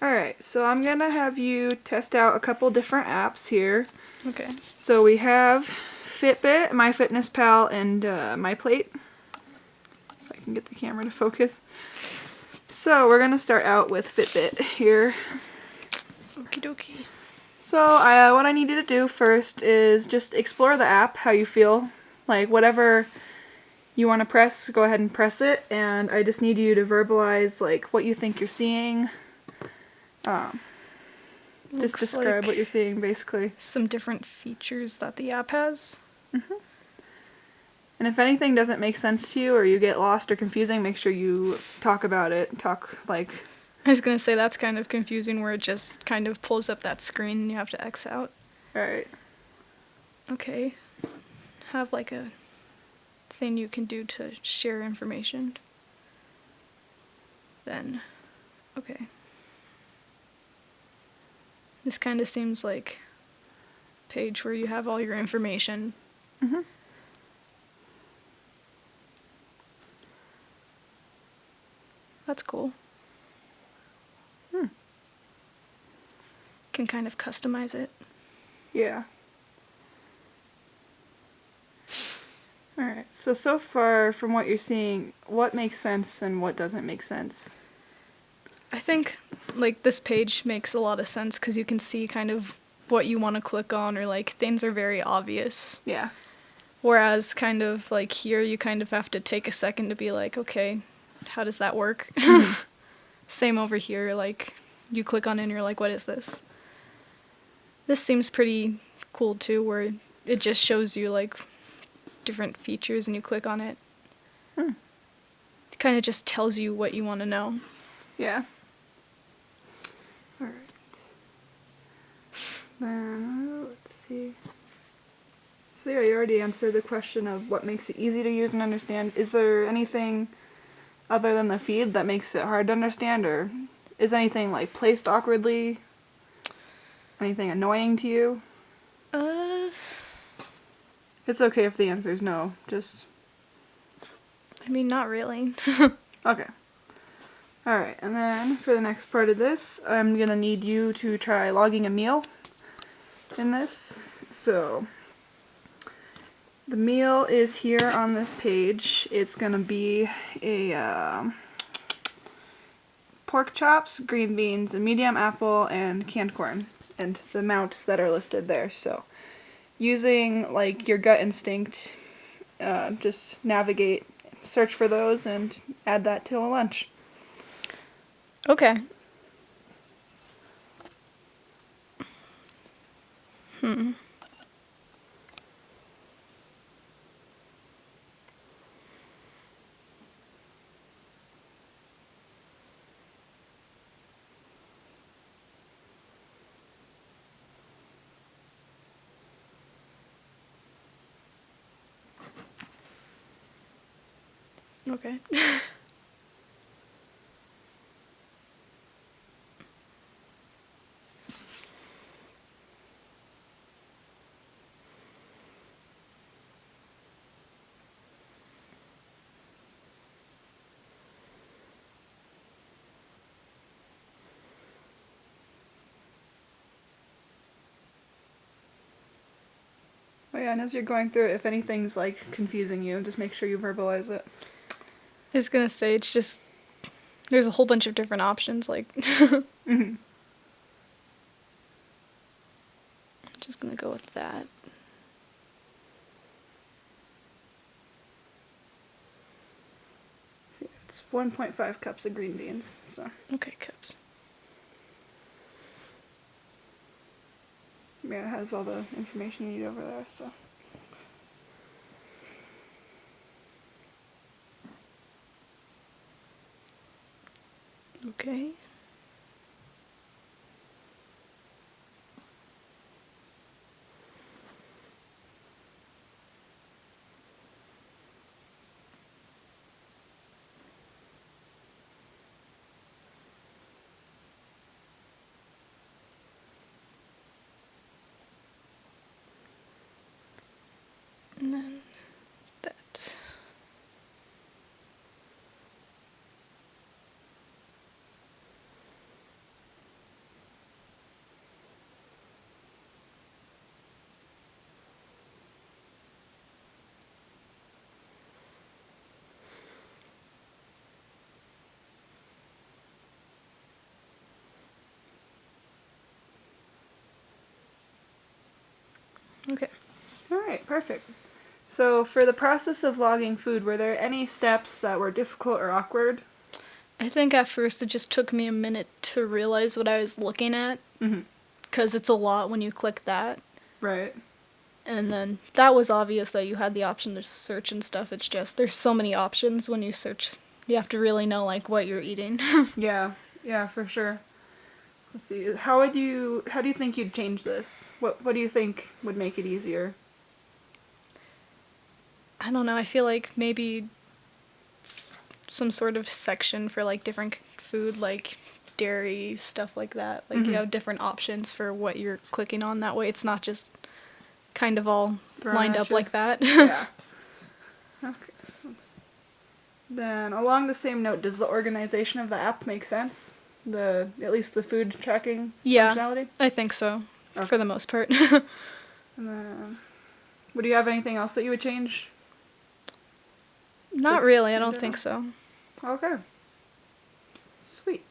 Alright, so I'm gonna have you test out a couple different apps here. Okay. So we have Fitbit, MyFitnessPal, and MyPlate. If I can get the camera to focus. So we're gonna start out with Fitbit here. Okie dokie. So what I need you to do first is just explore the app, how you feel. Like whatever you want to press, go ahead and press it. And I just need you to verbalize like what you think you're seeing. Just describe like what you're seeing, basically. some different features that the app has. And if anything doesn't make sense to you or you get lost or confusing, make sure you talk about it. Talk like... I was gonna say that's kind of confusing where it just kind of pulls up that screen and you have to X out. Alright. Okay. Have like a thing you can do to share information. Then, okay. This kind of seems like a page where you have all your information. Mm-hmm. That's cool. Can kind of customize it. Yeah. Alright, so far from what you're seeing, what makes sense and what doesn't make sense? I think like this page makes a lot of sense because you can see kind of what you want to click on, or like things are very obvious. Yeah. Whereas kind of like here you kind of have to take a second to be like, okay, how does that work? Same over here, like you click on it and you're like, what is this? This seems pretty cool too, where it just shows you like different features and you click on it. It kind of just tells you what you want to know. Yeah. Alright. Then, let's see. So yeah, you already answered the question of what makes it easy to use and understand. Is there anything other than the feed that makes it hard to understand, or is anything like placed awkwardly? Anything annoying to you? It's okay if the answer is no, just... I mean, not really. Okay. Alright, and then for the next part of this, I'm gonna need you to try logging a meal in this. So, the meal is here on this page. It's gonna be a pork chops, green beans, a medium apple, and canned corn, and the amounts that are listed there. So, using like your gut instinct, just navigate, search for those, and add that to a lunch. Okay. Okay. Oh yeah, and as you're going through it, if anything's like confusing you, just make sure you verbalize it. I was gonna say, it's just, there's a whole bunch of different options, like, Mm-hmm. I'm just gonna go with that. See, it's 1.5 cups of green beans, so Okay, cups. yeah, it has all the information you need over there, so. Okay. And then that. Okay. All right, perfect. So for the process of logging food, were there any steps that were difficult or awkward? I think at first it just took me a minute to realize what I was looking at, Mm-hmm. because it's a lot when you click that. Right. And then that was obvious that you had the option to search and stuff. It's just there's so many options when you search. You have to really know like what you're eating. Yeah. Yeah, for sure. Let's see. How do you think you'd change this? What do you think would make it easier? I don't know. I feel like maybe some sort of section for like different food, like dairy stuff like that. Like Mhm. you have different options for what you're clicking on. That way, it's not just kind of all Thrown lined at up you. like that. Yeah. Okay. Then along the same note, does the organization of the app make sense? At least the food tracking Yeah, functionality? I think so, Okay. for the most part. And then, would you have anything else that you would change? Not Just really. I in don't general? think so. Okay. Sweet.